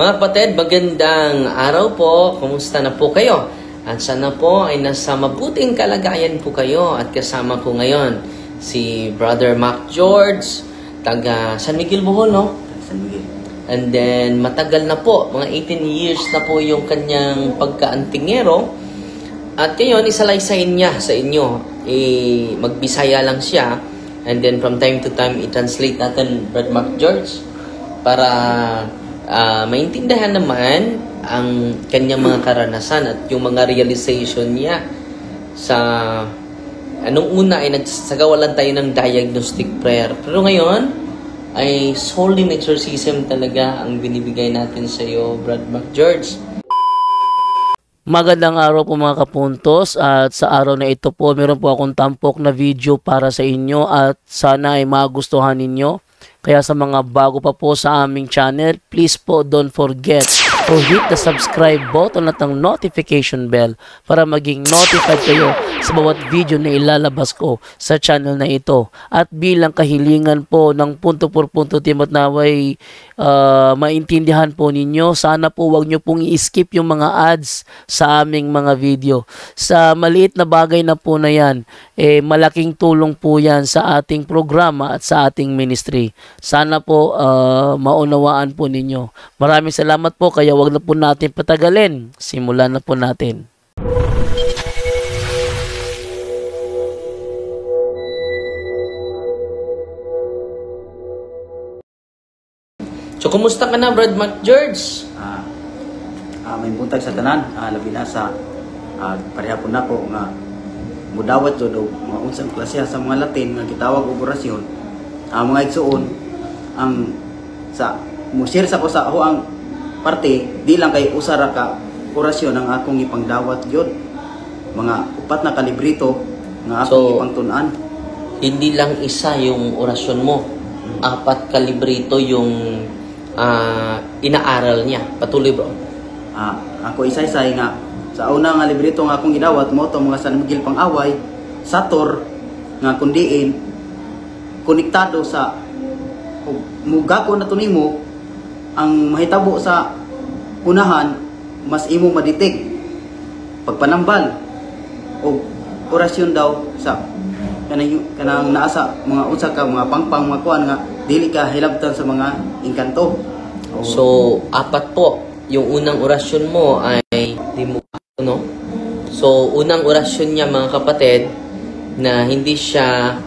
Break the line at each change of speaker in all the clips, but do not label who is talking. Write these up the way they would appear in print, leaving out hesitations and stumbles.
Mga kapatid, magandang araw po. Kumusta na po kayo? At sana po ay nasa mabuting kalagayan po kayo. At kasama ko ngayon si Brother Mac George, taga San Miguel, Bohol, no?
San Miguel.
And then, matagal na po. Mga 18 years na po yung kanyang pagka-antingero. At ngayon, isalay-sayin niya sa inyo. Magbisaya lang siya. And then, from time to time, i-translate natin, Brother Mac George, para maintindihan naman ang kanyang mga karanasan at yung mga realization niya sa anong una ay nagsagawalan tayo ng diagnostic prayer. Pero ngayon ay soul exorcism talaga ang binibigay natin sa iyo, Brad Mac George.
Magandang araw po mga kapuntos, at sa araw na ito po meron po akong tampok na video para sa inyo at sana ay magustuhan ninyo. Kaya sa mga bago pa po sa aming channel, please po don't forget to hit the subscribe button at ang notification bell para maging notified kayo sa bawat video na ilalabas ko sa channel na ito. At bilang kahilingan po ng punto por punto team at naway maintindihan po ninyo, sana po wag nyo pong i-skip yung mga ads sa aming mga video. Sa maliit na bagay na po na yan, malaking tulong po yan sa ating programa at sa ating ministry. Sana po maunawaan po ninyo. Maraming salamat po, kaya wag na po natin patagalin. Simulan na po natin.
So, kumusta ka na, Brad Mac George?
May buntag sa tanan, labi na sa pareha po na ko nga mudawat do mga unsang klase sa mga Latin nga gitawag og orasyon. Mga igsuon ang sa musir sa ko sa ako ang parte di lang kay usara ka orasyon ang akong ipangdawat gyud. Mga upat na kalibrito nga akong ipangtun-an.
Hindi lang isa yung orasyon mo. 4 kalibrito yung inaaral niya. Patuloy, bro.
Ako isa-isay nga sa una nga librito nga akong gidawat mo to mga San Miguel Pang-away, Sator nga kundiin konektado sa mugako na to nimo ang mahitabo sa unahan mas imo maditig pagpanambal o orasyon daw sa kanang naasa mga unsa ka mga pangpang mga kuan nga dili ka hilabtan sa mga engkanto.
So 4 po yung unang orasyon mo ay di mo, no? So unang orasyon niya, mga kapatid, na hindi siya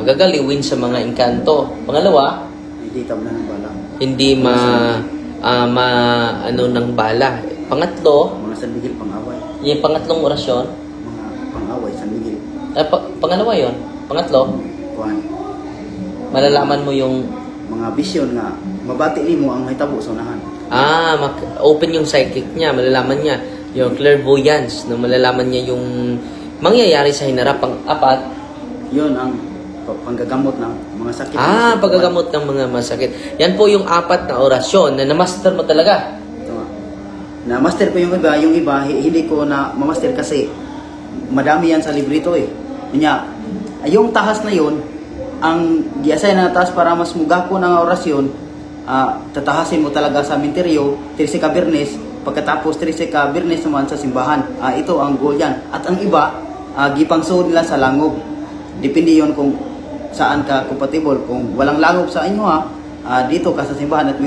gagaliwin sa mga engkanto. Pangalawa,
hindi tabla ng bala.
Hindi ano ng bala. Pangatlo,
Mga San Miguel Pang-away.
yung pangatlong orasyon,
Mga Pang-away San Miguel.
pangalawa yon. Pangatlo,
Kuan.
malalaman mo yung
Mga vision nga mabati nimo ang mahitabo sa unahan.
open yung psychic niya, malalaman niya yung clairvoyance, na malalaman niya yung mangyayari sa hinarap. Pang-apat,
Yun ang panggagamot ng mga sakit.
paggagamot ng mga masakit. Yan po yung 4 na orasyon na na-master mo talaga.
Ito nga. Na-master ko yung iba hindi ko na ma-master kasi madami yan sa librito eh. Kanya, yung tahas na yun, ang giasay na tahas para mas mugako ng orasyon, tatahasin mo talaga sa minteryo, 13 ka Birnes, pagkatapos 13 ka Birnes naman sa simbahan. Ito ang goal yan. At ang iba, gipangsuod nila sa langob. Depende yon kung saan ka compatible. Kung walang langob sa inyo dito ka sa simbahan at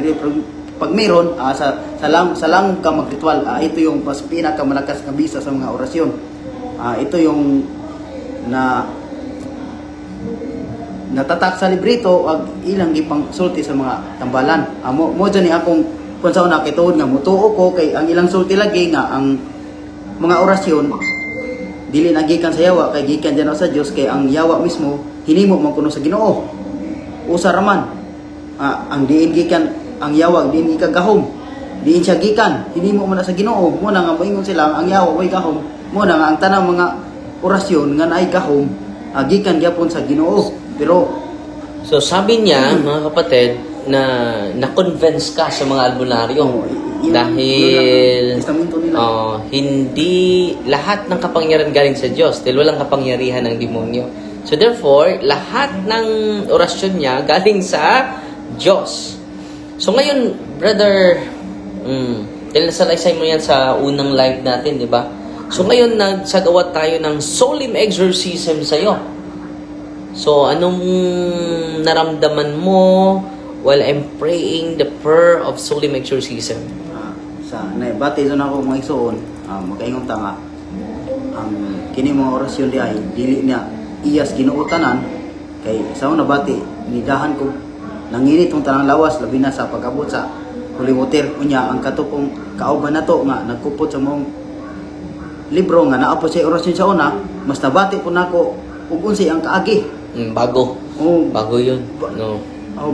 pag meron, sa langob ka mag-ritual. Ito yung mas pinakamalakas na bisa sa mga orasyon. Ito yung natatak sa librito ag ilang gipang sulti sa mga tambalan. Mo dyan akong kung saan nakituod nga mutuo ko kay ang ilang sulti lagi nga ang mga orasyon dili nagikan sa yawa kay gikan dyan sa Dios, kay ang yawa mismo hinimo man kuno sa Ginoo. Usa raman ang diin gikan ang yawa diin gikagahom. Diin siya gikan hinimo man sa Ginoo. Mo na nga moingon sila ang yawa way gahom. Mo na nga ang tanang mga orasyon nga naay gahom gikan gyapon sa Ginoo. Pero
So sabi niya, mga kapatid, na na-convince ka sa mga albularyo. Dahil hindi lahat ng kapangyarihan galing sa Diyos, dahil walang kapangyarihan ng demonyo. So therefore, lahat ng orasyon niya galing sa Diyos. So ngayon, brother, dahil nasalaysay mo yan sa unang live natin, di ba? So ngayon, nagsagawa tayo ng solemn exorcism sa'yo. So, anong naramdaman mo while I'm praying the prayer of solemn exorcism?
Sa naibati doon ako mga igsoon, makaingon ta nga, kini mga orasyon di ay, dili niya iyas ginuutanan, kay sa una bati, nidahan ko, nanginit yung tanang lawas, labi na sa pag-abot sa holy water, unya, ang katupong kauban na to, nga, nagkupot sa mong libro, nga, naapos sa orasyon sa una, mas nabati po na ako, unsay ang kaagi.
Bago. Bago yun. No.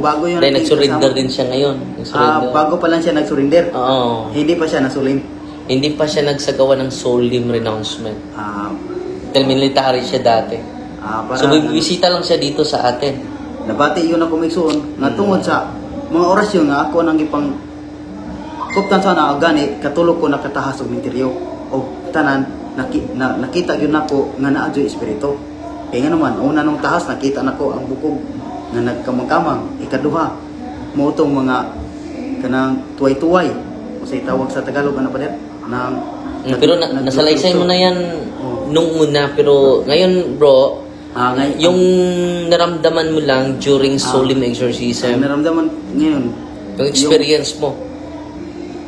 Bago yun.
Dahil nag-surrender din siya ngayon.
Bago pa lang siya nag-surrender.
Oo.
Hindi pa siya nasulim.
Hindi pa siya nagsagawa ng solemn renouncement. Dahil military siya dati. So, bibisita lang siya dito sa atin.
Nabati yun ako magsuon. Nga tungod sa mga orasyon nga ako nang ipang kuptan sana gani katulog ko nakatahas og minteryo. O tanan nakita yun ako nga naadyo espiritu. Kaya nga naman, una nung tahas, nakita na ko ang bukog na nagkamang-kamang. Ikaduha, mo itong mga kanang tuway-tuway. O sa tawag sa Tagalog, ano pa din?
Pero nasalaysay mo na yan nung una. Pero ngayon, bro, yung naramdaman mo lang during solemn exorcism.
Naramdaman ngayon.
Yung experience mo.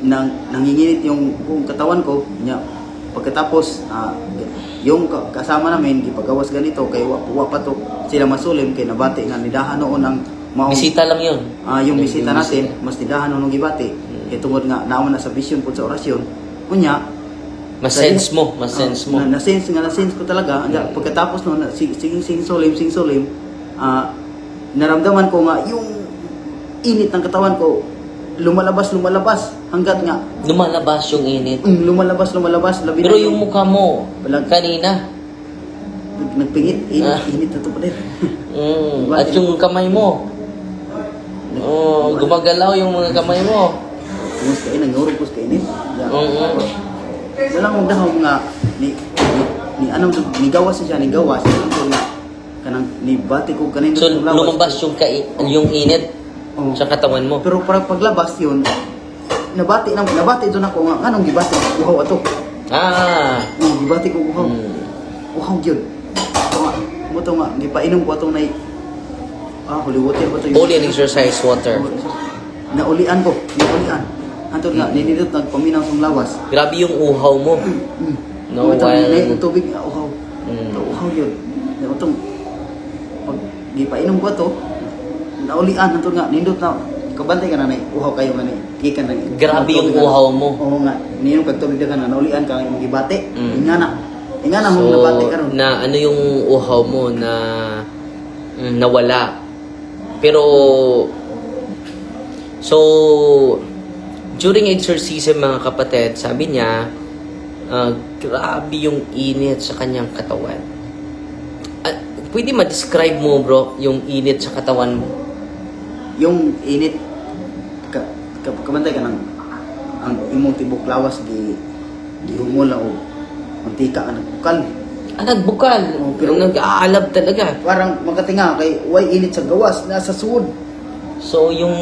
Nanginginit yung buong katawan ko. Pagkatapos, yung kasama namin, ipagawas ganito, kay wa pa to sila masulim, kay nabati nga nidahan noon ang
bisita lang yun.
Yung bisita natin, mas nidahan noon ng gibati. Kay tungod nga, naman na sa vision po sa orasyon. Kunya,
mas-sense mo.
Na-sense ko talaga. Pagkatapos noon, sing solim, naramdaman ko nga, yung init ng katawan ko, lumalabas hanggat nga
lumalabas yung init.
Lumalabas labi.
Pero yung mukha mo kanina
nagpingit, init na to pa din.
At yung kamay mo gumagalaw yung mga kamay mo.
Kumusta nangurog ko sa init. Wala mong dahong nga ni gawas siya nga kanang ni bati ko kanina.
So lumabas yung init sa katawan mo.
Pero paglabas yun, nabati doon ako nga, anong gibati? Uhaw ato. Gibati ko uhaw. Uhaw yun. Ito nga, gipainom ko atong holy water ba ito?
Holy and exercise water.
Naulian. Antod nga, ninidot nagpaminaw sa lawas.
Grabe yung uhaw mo. No,
while tubig, uhaw. Uhaw yun. Itong, pag gipainom ko ito, naulian nandun nga nindot na kabantay ka na uhaw kayo nga gikan na
grabe yung uhaw mo.
Oo nga ninong kagtubig ka na naulian ka yung gibate. Ingana mo nabate karon
na ano yung uhaw mo na nawala. Pero so during exorcism mga kapatid, sabi niya grabe yung init sa kanyang katawan. Pwede ma-describe mo, bro, yung init sa katawan mo?
Yung init, kabantay ka ng ang imong tibok lawas gihumula o mantika ka nagbukal.
Nagbukal? Pero nag-aalab talaga.
Parang makatinga kay way init sa gawas, nasa suod.
So, yung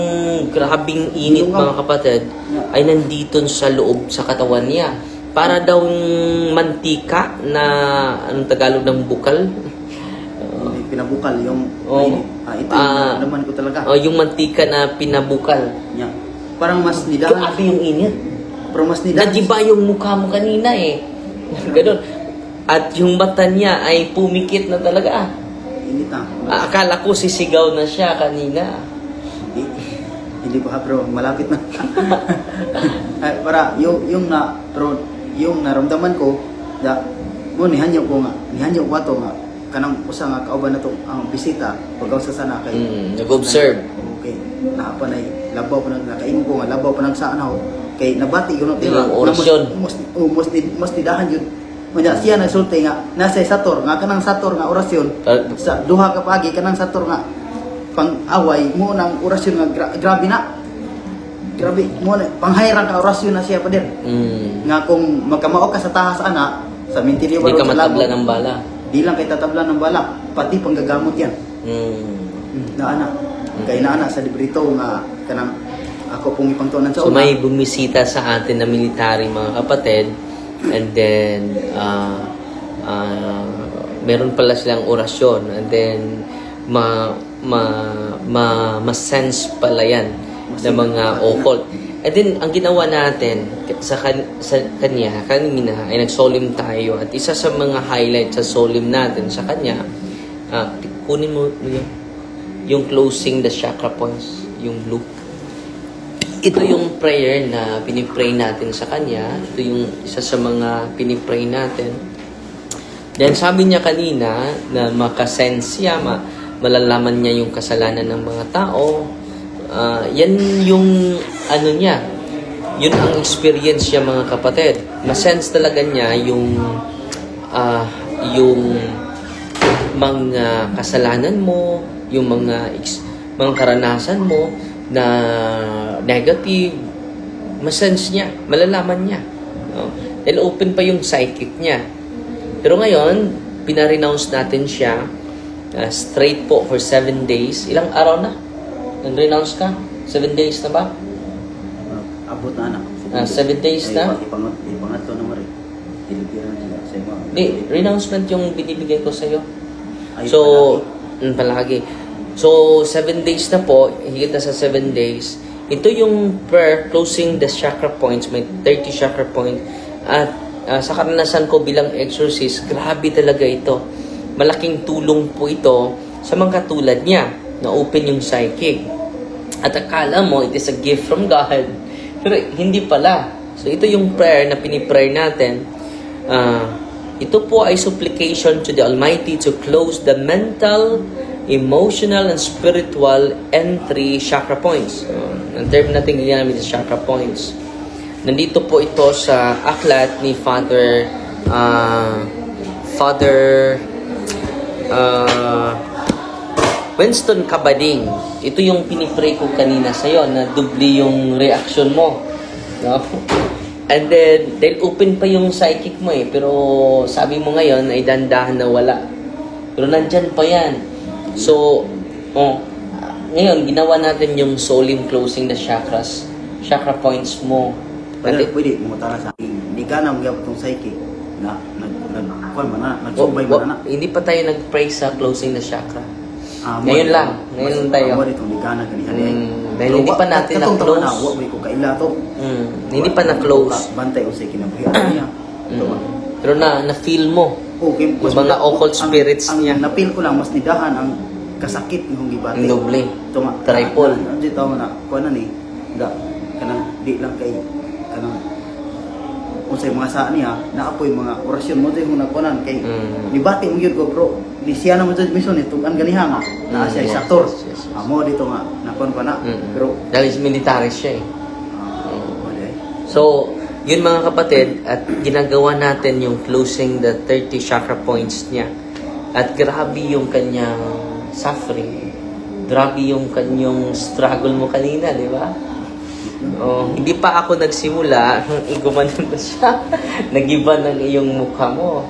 grabing init, mga kapatid, ay nandito sa loob sa katawan niya. Para daw yung mantika na, anong Tagalog ng bukal?
Pinabukal yung ito yung naman ko talaga.
Yung mantika na pinabukal.
Yeah. Parang mas nidahan.
Grabe yung init.
Pero mas nidahan.
Nadiba yung mukha mo kanina eh. Ganun. At yung mata niya ay pumikit na talaga.
Init na.
Akala ko sisigaw na siya kanina.
Hindi pa, pero malapit na. Para yung naramdaman ko, nihanyo ko ato nga kanang usa nga kauban nato ang bisita pagaw sa sana kay
nag-observe.
Okay, naapa na labaw pa nang nakaingon ko nga labaw pa nang sa anaw kay nabati yun
yung orasyon.
Mas tidahan yun. Manya siya nagsulti nga nasa sator nga kanang sator nga orasyon sa duha ka pagi kanang sator nga pang-away mo nang orasyon nga grabe mo na panghayrang ka orasyon na siya pa din. Nga kung magkamao ka sa tahas ana sa mintilyo
ba sa matabla ng bala.
Di lang kay tatabla ng bala, pati panggagamot yan. Naana. Kay naana sa librito nga kanang ako pong ipangtuunan sa
So
una.
may bumisita sa atin na military mga kapatid, and then meron pala silang orasyon, and then ma-sense pala yan ng mga occult. And then ang ginawa natin sa kanya kanina ay nag-solemn tayo, at isa sa mga highlight sa solemn natin sa kanya, kunin mo yung closing the chakra points, yung blue. Ito yung prayer na pinipray natin sa kanya. Ito yung isa sa mga pinipray natin. Then sabi niya kanina na makasense siya, malalaman niya yung kasalanan ng mga tao. Yan yung ano niya. Yun ang experience niya mga kapatid. Masense talaga niya yung mga kasalanan mo, yung mga karanasan mo na negative, masense niya, malalaman niya. No? Dahil open pa yung psychic niya. Pero ngayon, pinarenounce natin siya straight po for 7 days. Ilang araw na? Nag-renounce ka? 7 days na ba?
Abot na anak.
7 days na?
Ipangat to naman rin. Tilipiran nila sa mga.
Hindi, renouncement yung binibigay ko sa'yo.
Ay,
So, palagi. So, 7 days na po, higit na sa 7 days. Ito yung prayer closing the chakra points, may 30 chakra point. At sa karanasan ko bilang exorcist, grabe talaga ito. Malaking tulong po ito sa mga katulad niya na open yung psychic. At akala mo, it is a gift from God. Pero hindi pala. So, ito yung prayer na pinipray natin. Ito po ay supplication to the Almighty to close the mental, emotional, and spiritual entry chakra points. Ang term natin ginamit is chakra points. Nandito po ito sa aklat ni Father Winston Cabading. Ito yung pinipray ko kanina sa'yo na dubli yung reaction mo. No? And then, dahil open pa yung psychic mo pero sabi mo ngayon ay dandahan na wala. Pero nandyan pa yan. So, ngayon, ginawa natin yung solemn closing the chakras, chakra points mo.
Pwede mo tara sa akin. Hindi ka na magyabot ng psychic na nagsubay mo na.
Hindi pa tayo nag-pray sa closing the chakra. Ngayon lang tayo. Dahil hindi pa natin na-close. Hindi pa na-close.
Bantay o sa kinabuhian niya.
Pero na-feel mo yung mga occult spirits niya.
Na-feel ko lang, mas nidahan ang kasakit ng gibati.
Doble. Triple.
Dito mo na, kuha na ni, kanang di lang kay, kanang, kung sa mga saan niya, naapoy mga orasyon mo din muna kunan kay nibati mo yun ko bro. Di siya naman sa mission ito ang ganihan nga na siya isaktor. Amo dito nga nakon pa na. Pero
dahil military siya So, yun mga kapatid, at ginagawa natin yung closing the 30 chakra points niya. At grabe yung kanyang suffering. Grabe yung kanyang struggle mo kanina, di ba? Hindi pa ako nagsimula, gumanon na siya. Nagiba ng iyong mukha mo.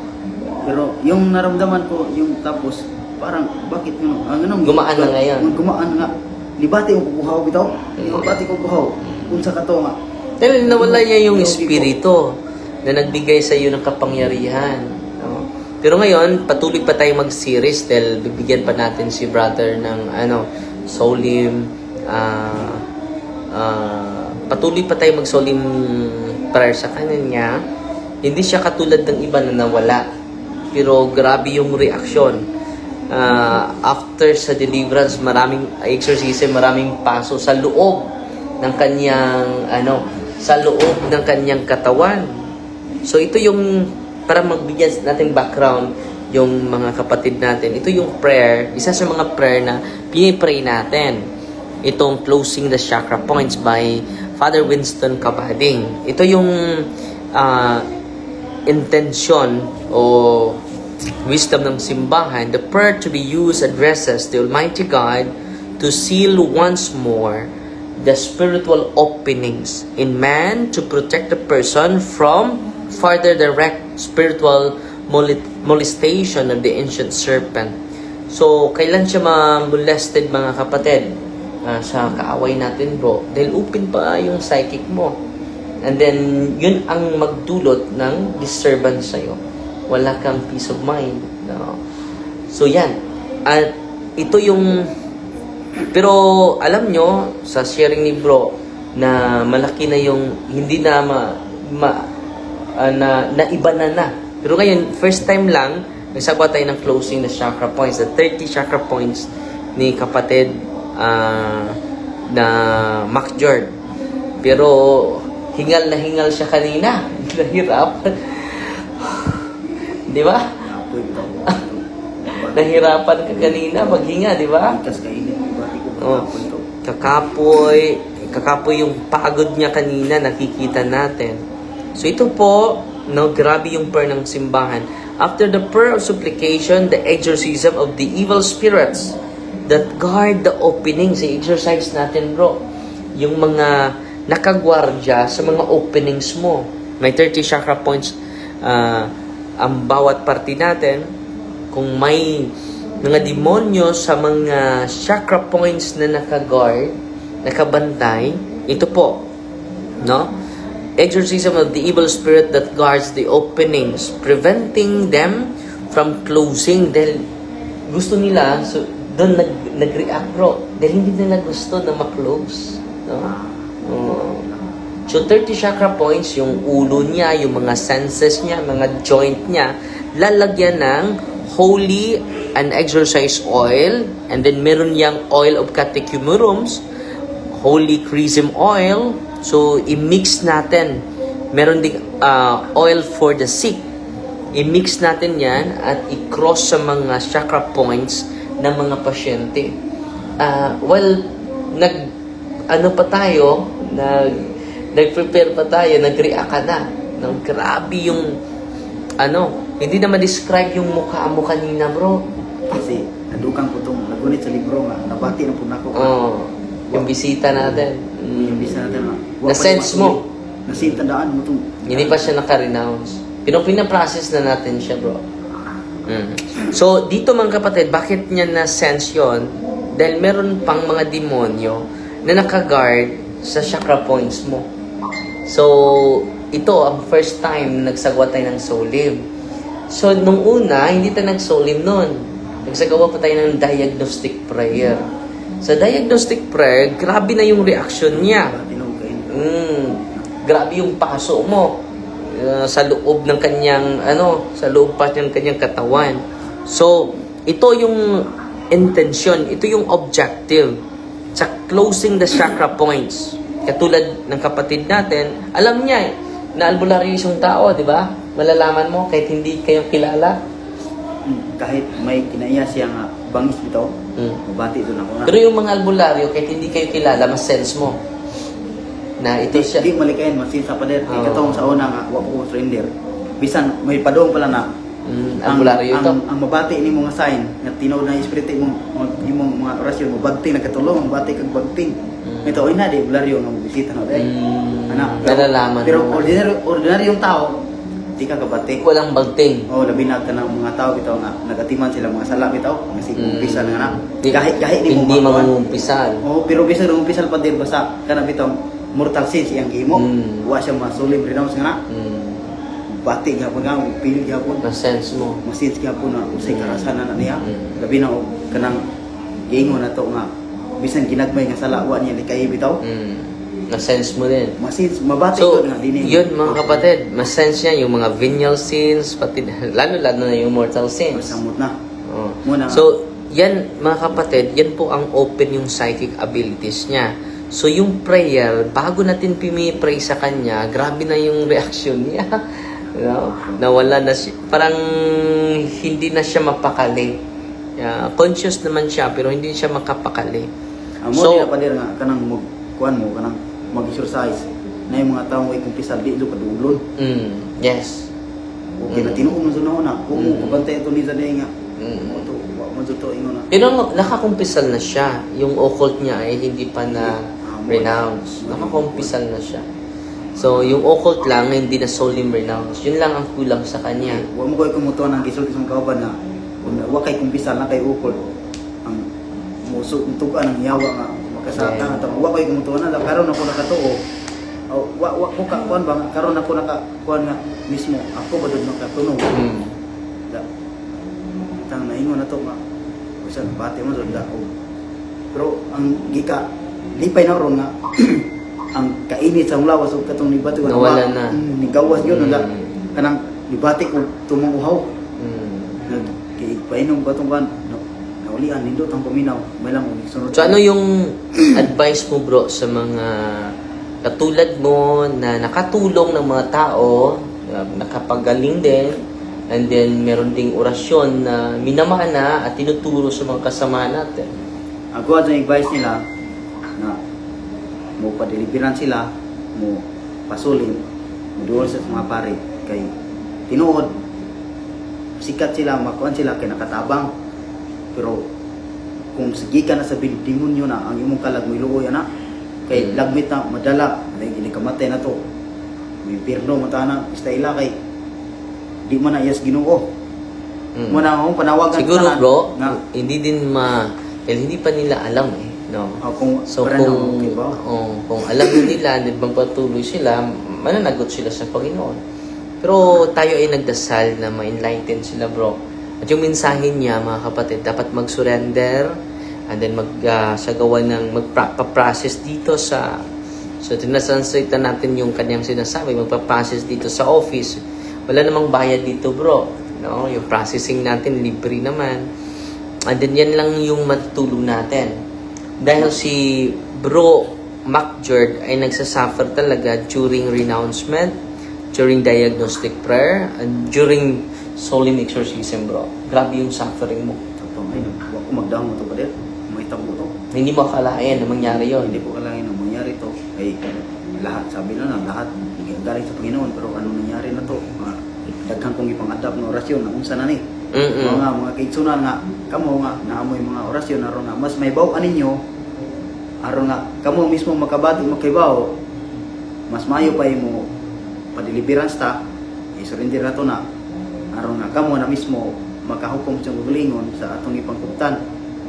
Pero yung naramdaman ko, yung tapos, parang bakit yun?
Gumaan na ngayon.
Gumaan nga. Libati ko kukuhaw bitaw. Libati ko kukuhaw. Kung sa kato nga.
Dahil nawala niya yung espiritu na nagbigay sa iyo ng kapangyarihan. No? Pero ngayon, patuloy pa tayong mag-series dahil bibigyan pa natin si brother ng solemn, patuloy pa tayo mag-solemn prayer sa kanya. Hindi siya katulad ng iba na nawala. Pero grabe yung reaksyon. After sa deliverance, maraming exorcism, maraming paso sa loob ng kanyang sa loob ng kanyang katawan. So ito yung para magbigyan natin background yung mga kapatid natin. Ito yung prayer, isa sa mga prayer na pinipray natin. Itong closing the chakra points by Father Winston Cabading. Ito yung intention o wisdom ng simbahan. The prayer to be used addresses the Almighty God to seal once more the spiritual openings in man to protect the person from further direct spiritual molestation of the ancient serpent. So, kailan siya molested mga kapatid? sa kaaway natin, bro. Dahil open pa yung psychic mo. And then, yun ang magdulot ng disturbance sa'yo. Wala kang peace of mind. No? So, yan. At ito yung... Pero, alam nyo, sa sharing ni bro, na malaki na yung hindi na na iba na. Pero ngayon, first time lang, nagsagawa tayo ng closing na chakra points. The 30 chakra points ni kapatid na Mac Jord. Pero, hingal na hingal siya kanina. Nahirapan. Di ba? Nahirapan ka kanina maghinga, di ba? Oh, kakapoy yung pagod niya kanina, nakikita natin. So ito po, no, grabe yung prayer ng simbahan. After the prayer of supplication, the exorcism of the evil spirits that guard the openings. I-exercise natin, bro. Yung mga nakagwardya sa mga openings mo. May 30 chakra points ang bawat parte natin. Kung may mga demonyo sa mga chakra points na nakaguard, nakabantay, ito po, no? Exorcism of the evil spirit that guards the openings, preventing them from closing. Dahil gusto nila, so doon nag-react, bro. Dahil hindi nila gusto na ma-close, no? So 30 chakra points, yung ulo niya, yung mga senses niya, mga joint niya, lalagyan ng holy and exorcise oil, and then meron yang oil of catechumurums, holy chrism oil. So i-mix natin. Meron ding oil for the sick. I-mix natin yan at i-cross sa mga chakra points ng mga pasyente. Nag-prepare pa tayo, nag-react ka na. Grabe yung hindi na ma-describe yung mukha mo kanina, bro.
Kasi nadukang ko itong nagunit sa libro nga, nabati na po na ako.
Yung bisita natin.
Yung bisita natin nga.
Na-sense mo.
Nasintandaan mo itong...
Hindi pa siya naka-renounce. Pinaprocess na natin siya, bro. So, dito mga kapatid, bakit niya na-sense yun? Dahil meron pang mga demonyo na naka-guard sa chakra points mo. So, ito ang first time nagsagawa tayo ng solim. So, nung una, hindi tayo nag-solim nun. Nagsagawa pa tayo ng diagnostic prayer. Sa diagnostic prayer, grabe na yung reaction niya. Grabe yung paso mo sa loob ng kanyang, sa loob pa ng kanyang katawan. So, ito yung intention, ito yung objective sa closing the chakra points. Katulad ng kapatid natin, alam niya na albularyo yung tao, di ba? Malalaman mo kahit hindi kayo kilala.
Kahit may kinaya siya nga bangis bitaw, mabati doon ako na.
Pero yung mga albularyo, kahit hindi kayo kilala, mas sense mo na ito siya.
Di malikayan, masin sa pader. Ikatong sa una nga, wako ko surrender. Bisan, may padong pala na.
Albularyo ito.
Ang mabati ni mga sign, nga tinaw na espiritu yung mga orasyon, mabagting na katulong, mabati kag bagting. Ito, oy na, di, albularyo nga bisita na.
Nalalaman
pero
mo.
ordinary yung tao, di ka kabati.
Walang bagting.
Labi na ka ng mga tao bitaw nga nagatiman sila mga sala bitaw kasi kumpisal nga na. Kahit di mo
hindi mangumpisal.
Pero bisa nung umpisal pa din basta kana bitaw mortal sins iyang gimo. Wa siya masulib renounce nga na. Bati gyapon nga pili gyapon.
Na sense mo.
Masense gyapon na usay karasanan na niya. Labi na kanang giingon na to nga bisan ginagmay nga sala wa niya likay bitaw.
Na-sense mo din.
Masense, mabati
so,
ko nga din.
Yun mga kapatid, ma-sense niya yung mga venial sins, pati lalo-lalo na yung mortal sins.
Masamot na.
So, yan mga kapatid, yan po ang open yung psychic abilities niya. So, yung prayer, bago natin pimi-pray sa kanya, grabe na yung reaction niya. Nawala na siya. Parang hindi na siya mapakali. Conscious naman siya, pero hindi siya makapakali.
So, mo pa nga kanang kuan mo kanang mag-exercise na yung mga taong ay kumpisal di do kadulon.
Yes.
Okay na tinuod mo sunod na. Kung pabantay ito ni sa day nga. Mo to ingon na.
Pero nakakumpisal na siya. Yung occult niya ay hindi pa na renounce. Nakakumpisal na siya. So, yung occult lang hindi na solemn renounce. Yun lang ang kulang sa kanya.
Wa mo koy kumuto nang gisulti sa kauban na wa kay kumpisal na kay occult. Ang muso tugan ang yawa nga makasata ta wa koy kumutuan na karon ako nakatuo. Wa ko ka kuan ba karon ako nakakuan nga mismo ako ba dud nakatunog. Da. Tang naingon na to nga. Usa bati mo dud da. Pero ang gika lipay na ron nga ang kainit sa lawas ug katong nibati ko
nawala na.
Nigawas yun na kanang nibati ko tumong uhaw. Kay painom ba tong kan naulian nindot ang paminaw may lang sunod.
So ano yung advice mo bro sa mga katulad mo na nakatulong ng mga tao, nakapagaling din, and then meron ding orasyon na minamana at tinuturo sa mga kasama natin?
Ako ang advice nila na mo padeliveran sila, mo pasulin, mo duol sa mga pare kay tinuod sikat sila, makuan sila kay nakatabang. Pero kung sige ka na sa demonyo na ang imong kalag mo iluoy ana kay lagmit na madala ay ginikamatay na to. May pirno mo tana istayla kay di man na iyas Ginoo. Mo na akong panawagan
siguro
tanan,
bro,
nga
hindi din hindi pa nila alam no.
Kung
So kung alam nila, nagpapatuloy sila, mananagot sila sa Panginoon. Pero tayo ay nagdasal na ma-enlighten sila bro. At yung mensahe niya mga kapatid, dapat mag-surrender and then magsagawa ng magpa-process dito sa tinasanslate natin yung kanyang sinasabi, magpa-process dito sa office. Wala namang bayad dito bro. No? Yung processing natin, libre naman. And then yan lang yung matutulong natin. Dahil si Bro MacJord ay nagsasuffer talaga during renouncement, during diagnostic prayer, and during solemn exorcism bro. Grabe yung suffering mo.
ay ako magdahon mo to pa din. May tabo to.
Hindi mo akalain na mangyari yon.
Hindi ko kalain na mangyari to. Ay lahat sabi na lahat galing sa Panginoon pero ano nangyari na to? Daghang kong ipang-adapt na orasyon na unsa na ni. Mga kaigsunan nga kamo nga naamoy mga orasyon aron nga mas may baw ninyo aron nga kamo mismo makabati makibaw mas maayo pa imo padeliverance ta isurrender na to na aron nga kamo na mismo makahukom sa gulingon sa atong ipangkuptan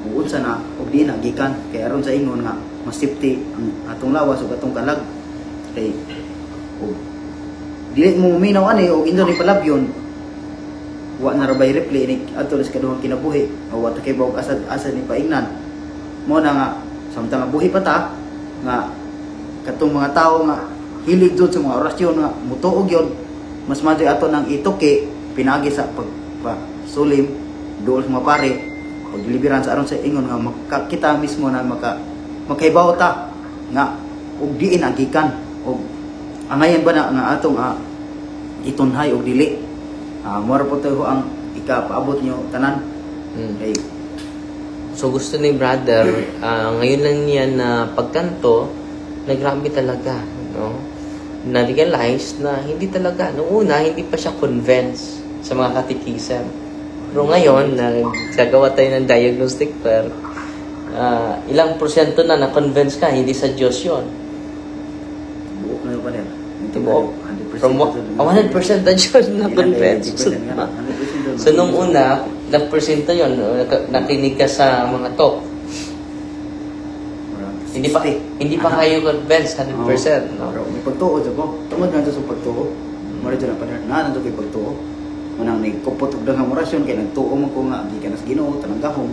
ug unsa na og di na gikan kay aron sa ingon nga mas safety ang atong lawas ug atong kalag kay dili mo minaw ani og indo ni palabyon wa na rabay replay ni adto sa kaduhang kinabuhi o wa ta kay bawog asad ni paingnan mo na nga samtang nga buhi pa ta nga katong mga tao nga hilig jud sa mga orasyon nga mutuog yon mas madri ato nang ituki pinagi sa pagsulim duol sa mga pare pagliliberan sa aron sa ingon nga kita mismo na makaibaw ta nga og diin agikan og angayan ba na nga atong itunhay og dili mora po tayo ang ikapaabot nyo tanan. Okay.
So gusto ni brother, ngayon lang niya na pagkanto, nagrabe talaga, no? Na-realize na hindi talaga, noong una, hindi pa siya convinced sa mga katikism. Pero ngayon, nagsagawa tayo ng diagnostic prayer, ilang porsyento na na-convince ka, hindi sa Diyos yun.
Buok na yun pa rin.
Tibuok. From 100% na Diyos na-convince. So nung una, ilang porsyento yun, nakinig ka sa mga talk. Hindi pa kayo convinced 100%. No?
May pagtuod ako. Tungod na sa pagtuod. Mara dyan ang panahon. Nandito kay pagtuod. Manang nagkupot og daghang orasyon kay nagtuo mo ko nga di ka nas Ginoo tananggahom.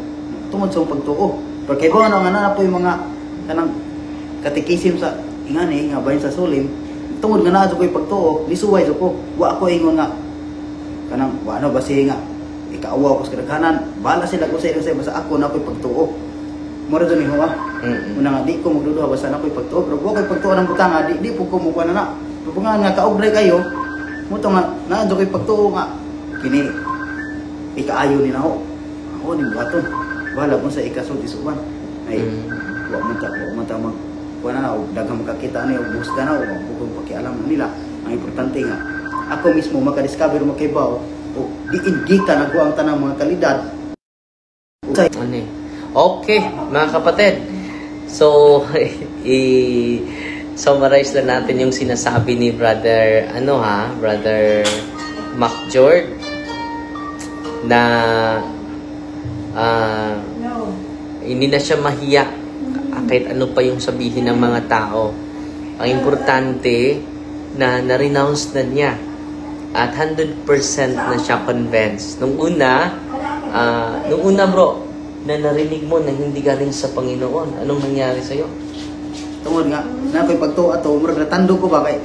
Tungod sa pagtuo. Pero kay ba ano nga na po yung mga kanang katikisim sa ingani nga bahin sa sulim. Tungod nga naa ko'y pagtuo, lisuway ko. Wa ako ingon nga kanang wa ano ba siya nga ikaawa ko sa kadaghanan. Bala sila ko sa iyo basta ako na ko'y pagtuo. Mora dun ni Hoa. Una nga di ko magduduha basta na ko'y pagtuo. Pero wa ko'y pagtuo ng butang nga di po ko mo kuan na. Pero nga kaugray kayo, mo to nga naa ko'y pagtuo nga kini ikaayo ni nako. Ako ni baton. Wala mo sa ikasulti suban. Ay wa man ta mag kuan na daghang makakita ni og busga na og kung pakialam nila. Ang importante nga ako mismo maka-discover makibaw o diindikan ako ang tanang mga kalidad.
Okay, mga kapatid. So, summarize lang natin yung sinasabi ni Brother Brother MacJord na hindi na siya mahiya. kahit ano pa yung sabihin ng mga tao. Ang importante na na-renounce na niya at 100% na siya convinced. Nung una bro, na narinig mo na hindi galing sa Panginoon, anong nangyari sa'yo?
Tungod nga, na ako'y pagtuwa to, murag natando ko ba kay...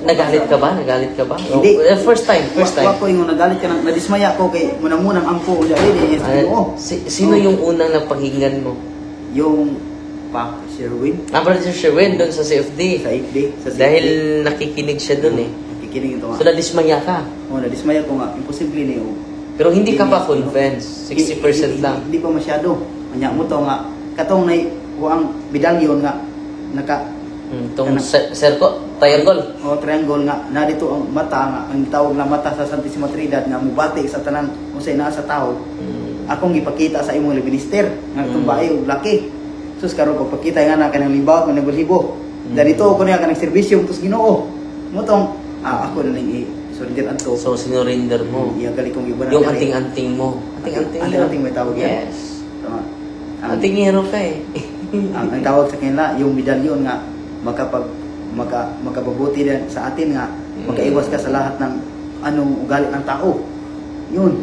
Nagalit ka ba? Nagalit ka ba?
Hindi.
First time.
Wa ko yung nagalit ka na, nadismaya ko kay munang ampo ko dyan.
Sino yung unang napakinggan mo?
Yung pa, Sherwin.
Brother Sherwin, doon sa CFD.
Sa FD.
Dahil nakikinig siya doon eh.
Nakikinig ito nga.
So, nadismaya ka.
Nadismaya ko nga. Imposible na yun.
Pero hindi ka pa convinced. 60% lang.
Hindi pa masyado. Kanya mo to nga. Katong na ang medalyon nga.
Itong triangle.
Triangle nga. Na dito ang mata nga. Ang tawag na mata sa Santissima Trinidad nga mubati sa tanan kung sa ina sa tao. Akong ipakita sa imong minister. Nga itong bae o laki. Sus karon pagpakita nga na kanang libaw kanang libo. Ganito ko niya kanang serbisyo tus Ginoo. Motong ako na lang surrender anto.
So sinurrender mo.
Iya gali kong iba na.
Yung anting-anting mo.
Anting may tawag yan.
Yes. Anting-hero ka eh.
ang tawag sa kanila yung medalyon nga makababuti din sa atin nga makaiwas ka sa lahat ng anong ugali ng tao. Yun.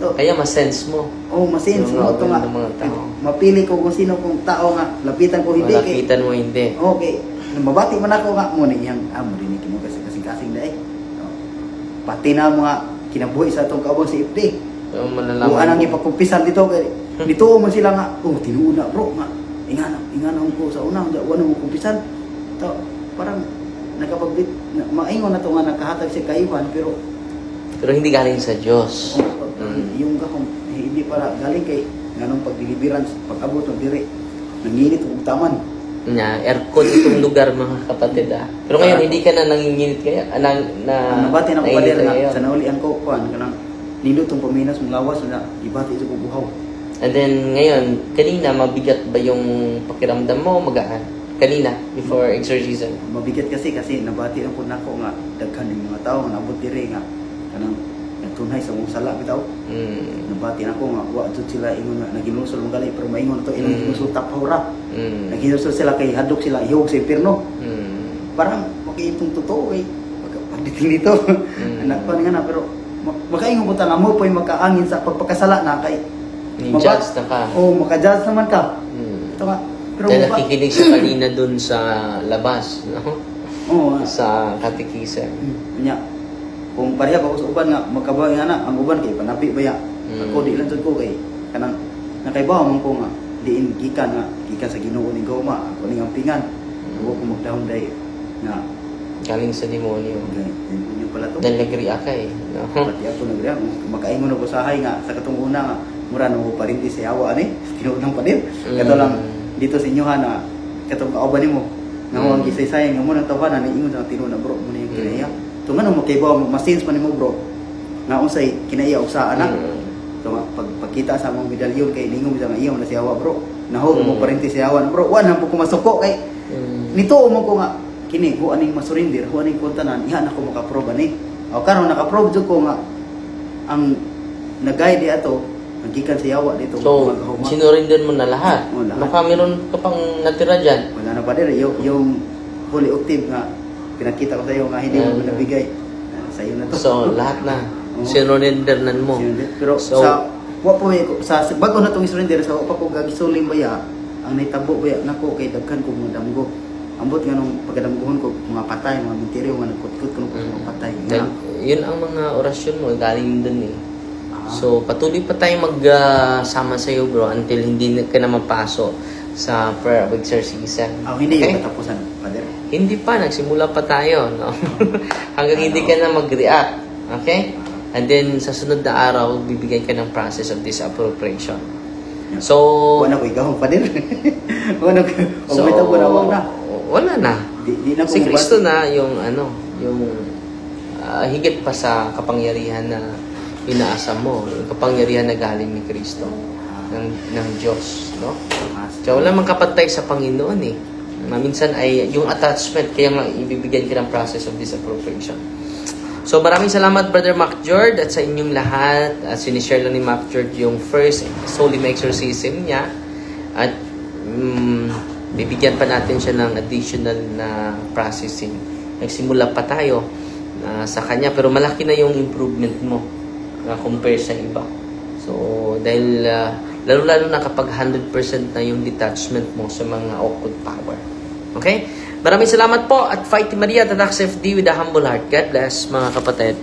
So,
kaya ma-sense mo.
Ma-sense mo ito nga. Mapili ko kung sino kung tao nga. Lapitan ko hindi.
Lapitan mo hindi.
Okay. Mabati man ako nga. Muna iyang, marinig mo kasing-kasing na eh. Pati na mga kinabuhi sa itong kaabang si FD.
So, malalaman
kung anang ipakumpisan dito. Dito mo sila nga. Tinuuna bro nga. Ingana ko sa unang. Wala mo kumpisan. So, parang nakapagbit. Maingon na ito nga nakahatag si kayuhan. Pero
hindi galing sa Diyos.
Yung kahong hindi para galing kay ganong pagdiliberan pag-abot ng dire nanginit og taman
aircon itong lugar mga kapatid pero ngayon hindi ka na nanginginit kaya
nabati na ko pader nga sa naulian ko kuan kanang nindot tong paminas mong lawas na ibati sa bubuhaw.
And then ngayon kanina mabigat ba yung pakiramdam mo magaan kanina before exorcism?
Mabigat kasi nabati ang kun nako nga daghan ng mga tawo nga nabot dire nga kanang tunay sa mong sala bitaw. Nabati na ko nga wa jud sila ingon nga naginusol mong gali pero maingon to ilang ginusol tapawra. Naginusol sila kay hadok sila ihog sa impierno. Parang makitong totoo kay pagditing dito. Anak pa nga na pero makaingon ko ta nga mo po'y makaangin sa pagpakasala na kay
judge na ka.
Maka-judge naman ka. Ito nga.
Pero nakikinig siya kanina dun sa labas, no? Sa katekisa.
Kung pareha pa ko sa uban nga magkabaw nga na ang uban kay panapi baya ako di lang ko kay kanang nakaibaw man ko nga diin gikan sa Ginoo ni Goma ako ning ampingan ako ko magdahom day nga
galing sa demonyo
yun pala to
dahil nag-react ka eh no?
Pati ako nag-react makaingon ako sa hay nga sa katong una nga mura no parinti sa yawa ani tinuod pa din kato lang dito sa inyo na katong kauban nimo nga ang gisay-sayang nga mo nang tawanan ni ingon sa tinuod na bro mo na yung kinaya. So nga nung makibaw, mas-sense man mo bro nga unsay kinaiya og sa anak. So pagkita sa mong medalyon kay ningom sa iyaw na siyawa bro. Nahog mo parente siyawa bro. Wa na po ko masuko kay nito mo ko nga kini ko aning masurinder, ko aning kuntanan, iha na ko maka-prove ani. O karon naka-prove jud ko nga ang nag-guide ato naggikan sa yawa dito.
So sinurinder mo na lahat. Baka meron ka pang natira diyan.
Wala na pa din yung holy octave nga pinakita ko sa iyo nga hindi mo nabigay sa iyo na to.
So lahat na sinurrendernan mo.
Pero sa wa po sa bago na tong surrender sa pa ko gagisuling baya ang naitabo baya nako kay daghan ko mga damgo. Ambot nga nung pagdamgohon ko mga patay mga mentiryo nga nagkutkut ko mga patay.
Yun ang mga orasyon mo galing dun eh. So patuloy pa tayong magsama sa iyo bro until hindi ka na mapasok sa prayer of exorcism.
Hindi yung katapusan, Father.
Hindi pa, nagsimula pa tayo, no? Hanggang hindi ka na mag-react, okay? And then, sa sunod na araw, bibigyan ka ng process of disappropriation. So,
wala ko ikaw, Father. Wala ko,
wala na.
Di na
si Kristo na yung, yung higit pa sa kapangyarihan na inaasa mo, yung kapangyarihan na galing ni Kristo. Ng Diyos, no? So, wala mang kapantay sa Panginoon eh. Minsan ay yung attachment, kaya nga ibibigyan ka ng process of disappropriation. So, maraming salamat Brother Mac George at sa inyong lahat. At sinishare lang ni Mac George yung first solemn exorcism niya. At bibigyan pa natin siya ng additional na processing. Nagsimula pa tayo sa kanya, pero malaki na yung improvement mo compare sa iba. So, dahil lalo-lalo na kapag 100% na yung detachment mo sa mga occult power. Okay? Maraming salamat po at Fighting Maria, the Dax FD with a humble heart. God bless, mga kapatid.